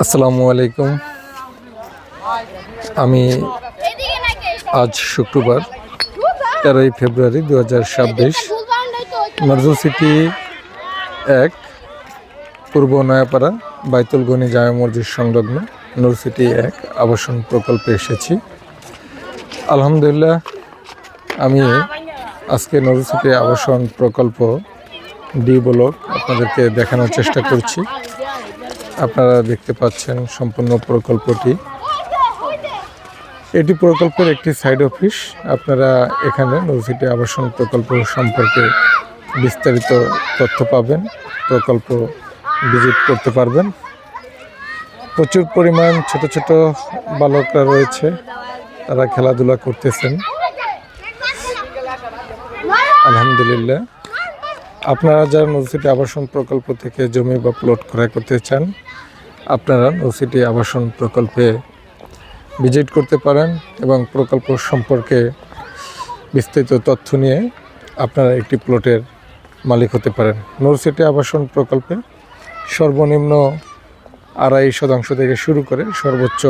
আসসালামু আলাইকুম। আমি আজ শুক্রবার 13ই ফেব্রুয়ারি 2026 নজরুল সিটি 1 পূর্ব নয়াপাড়া বাইতুল গনি জামে মসজিদ সংলগ্ন নজরুল সিটি 1 আবাসন প্রকল্পে এসেছি। আলহামদুলিল্লাহ, আমি আজকে নজরুল সিটি আবাসন প্রকল্প ডি ব্লক আপনাদেরকে দেখানোর চেষ্টা করছি। আপনারা দেখতে পাচ্ছেন সম্পূর্ণ প্রকল্পটি। এটি প্রকল্পের একটি সাইড অফিস। আপনারা এখানে নজরুল সিটি আবাসন প্রকল্প সম্পর্কে বিস্তারিত তথ্য পাবেন, প্রকল্প ভিজিট করতে পারবেন। প্রচুর পরিমাণ ছোট ছোট বালকরা রয়েছে, তারা খেলাধুলা করতেছেন। আলহামদুলিল্লাহ, আপনারা যারা নজরুল সিটি আবাসন প্রকল্প থেকে জমি বা প্লট ক্রয় করতে চান, আপনারা নজরুল সিটি আবাসন প্রকল্পে ভিজিট করতে পারেন এবং প্রকল্প সম্পর্কে বিস্তারিত তথ্য নিয়ে আপনারা একটি প্লটের মালিক হতে পারেন। নজরুল সিটি আবাসন প্রকল্পে সর্বনিম্ন 2.5% থেকে শুরু করে সর্বোচ্চ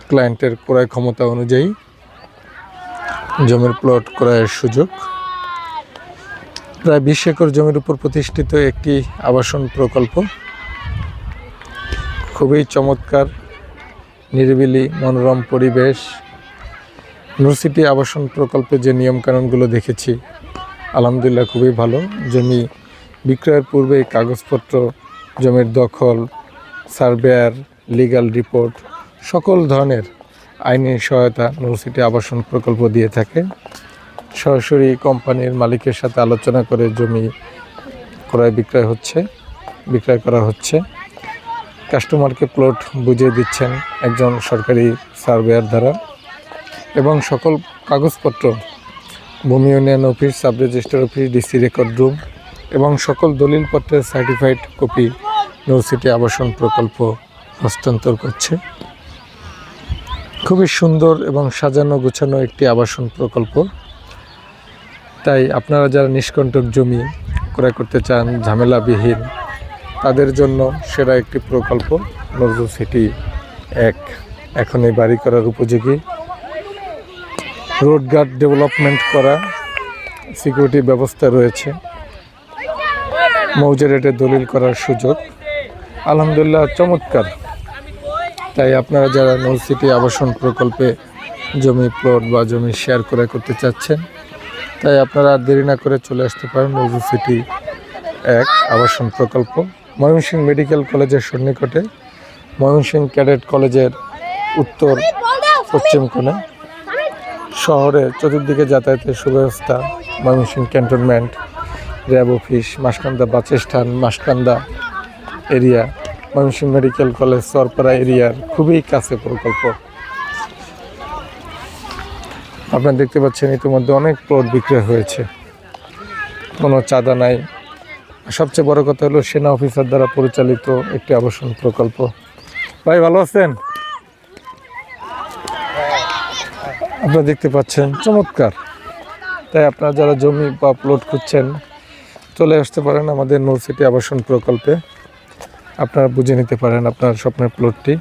ক্লায়েন্টের ক্রয় ক্ষমতা অনুযায়ী জমির প্লট ক্রয়ের সুযোগ। প্রায় 20 একর জমির উপর প্রতিষ্ঠিত একটি আবাসন প্রকল্প। খুবই চমৎকার, নিরিবিলি মনোরম পরিবেশ। নজরুল সিটি আবাসন প্রকল্পে যে নিয়মকানুনগুলো দেখেছি, আলহামদুলিল্লাহ খুবই ভালো। জমি বিক্রয়ের পূর্বে কাগজপত্র, জমির দখল, সার্ভেয়ার, লিগ্যাল রিপোর্ট, সকল ধরনের আইনি সহায়তা নজরুল সিটি আবাসন প্রকল্প দিয়ে থাকে। সরাসরি কোম্পানির মালিকের সাথে আলোচনা করে জমি বিক্রয় করা হচ্ছে। কাস্টমারকে প্লট বুঝিয়ে দিচ্ছেন একজন সরকারি সার্ভেয়ার দ্বারা, এবং সকল কাগজপত্র ভূমি উন্নয়ন office, sub registrar office, DC record room এবং সকল দলিলপত্রের সার্টিফাইড কপি নজরুল সিটি আবাসন প্রকল্প হস্তান্তর করছে। খুবই সুন্দর এবং সাজানো গোছানো একটি আবাসন প্রকল্প। তাই আপনারা যারা নিষ্কণ্টক জমি ক্রয় করতে চান, ঝামেলাবিহীন, তাদের জন্য সেরা একটি প্রকল্প নজরুল সিটি 1। এখন এই বাড়ি করার উপযোগী, রোড গার্ড ডেভেলপমেন্ট করা, সিকিউরিটি ব্যবস্থা রয়েছে, মৌজা রেটে দলিল করার সুযোগ। আলহামদুলিল্লাহ, চমৎকার। তাই আপনারা যারা নজরুল সিটি আবাসন প্রকল্পে জমি প্লট বা জমি শেয়ার ক্রয় করতে চাচ্ছেন, তাই আপনারা আর দেরি না করে চলে আসতে পারেন নজরুল সিটি 1 আবাসন প্রকল্প, ময়মনসিংহ মেডিকেল কলেজের সন্নিকটে, ময়মনসিংহ ক্যাডেট কলেজের উত্তর পশ্চিম কোণে। শহরে চতুর্দিকে যাতায়াতের সুব্যবস্থা, Mymensingh cantonment, RAB office, Maskanda bus stand, Maskanda area, Mymensingh medical college, Sarpara এরিয়ার খুবই কাছে প্রকল্প। আপনারা দেখতে পাচ্ছেন ইতিমধ্যে অনেক প্লট বিক্রয় হয়েছে, কোনো চাঁদা নাই। সবচেয়ে বড় কথা হলো সেনা অফিসার দ্বারা পরিচালিত একটি আবাসন প্রকল্প। ভাই ভালো আছেন? আপনারা দেখতে পাচ্ছেন চমৎকার। তাই আপনারা যারা জমি বা প্লট খুঁজছেন, চলে আসতে পারেন আমাদের নজরুল সিটি আবাসন প্রকল্পে। আপনারা বুঝে নিতে পারেন আপনার স্বপ্নের প্লটটি।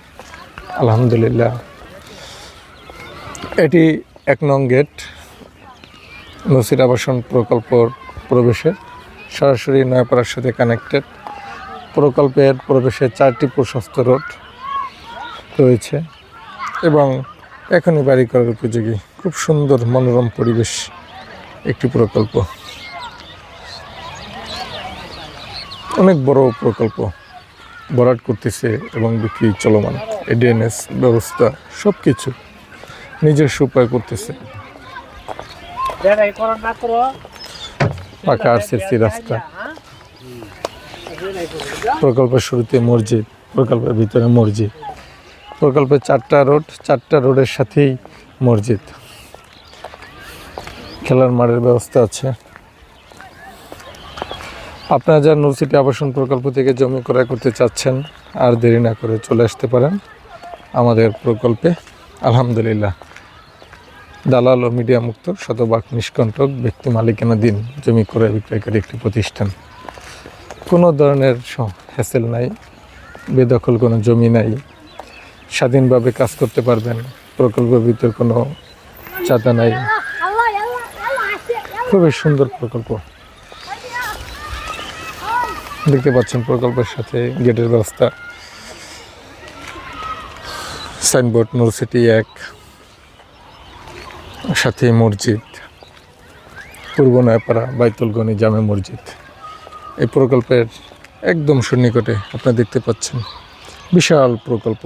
আলহামদুলিল্লাহ, এটি 1 নং গেট নজরুল সিটি আবাসন প্রকল্পর প্রবেশের, সরাসরি নয়াপাড়ার সাথে কানেক্টেড। প্রকল্পের প্রবেশে 4টি প্রশস্ত রোড রয়েছে এবং এখনই বাড়ি করার উপযোগী। খুব সুন্দর মনোরম পরিবেশ একটি প্রকল্প, অনেক বড় প্রকল্প ভরাট করতেছে এবং বিক্রি চলমান। এডিএনএস ব্যবস্থা সব কিছু নিজস্ব উপায় করতেছে। পাকা আরসিসি রাস্তা, প্রকল্পের শুরুতে মসজিদ, প্রকল্পের ভিতরে মসজিদ, প্রকল্পের 4টা রোড, 4টা রোডের সাথেই মসজিদ, খেলার মাঠের ব্যবস্থা আছে। আপনারা যারা নজরুল সিটি আবাসন প্রকল্প থেকে জমি ক্রয় করতে চাচ্ছেন, আর দেরি না করে চলে আসতে পারেন আমাদের প্রকল্পে। আলহামদুলিল্লাহ, দালাল ও মিডিয়া মুক্ত, শতভাগ নিষ্কণ্টক ব্যক্তি মালিকানাধীন জমি ক্রয় বিক্রয়কারী একটি প্রতিষ্ঠান। কোনো ধরনের হ্যাসেল নাই, বেদখল কোনো জমি নাই, স্বাধীনভাবে কাজ করতে পারবেন। প্রকল্পের ভিতর কোনো চাঁদা নাই, খুবই সুন্দর প্রকল্প। দেখতে পাচ্ছেন প্রকল্পের সাথে গেটের ব্যবস্থা, সাইনবোর্ড নূর সিটি 1, সাথে মসজিদ, পূর্ব নয়াপাড়া বাইতুল গনি জামে মসজিদ। এই প্রকল্পের একদম সন্নিকটে আপনারা দেখতে পাচ্ছেন বিশাল প্রকল্প।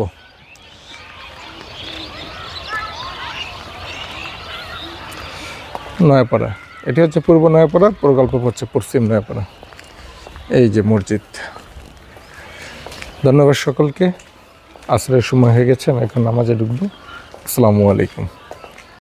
নয়াপাড়া, এটি হচ্ছে পূর্ব নয়াপাড়া, প্রকল্প হচ্ছে পশ্চিম নয়াপাড়া। এই যে মসজিদ। ধন্যবাদ সকলকে। আসরের সময় হয়ে গেছে, আমি এখন নামাজে ঢুকবো। আসসালামু আলাইকুম।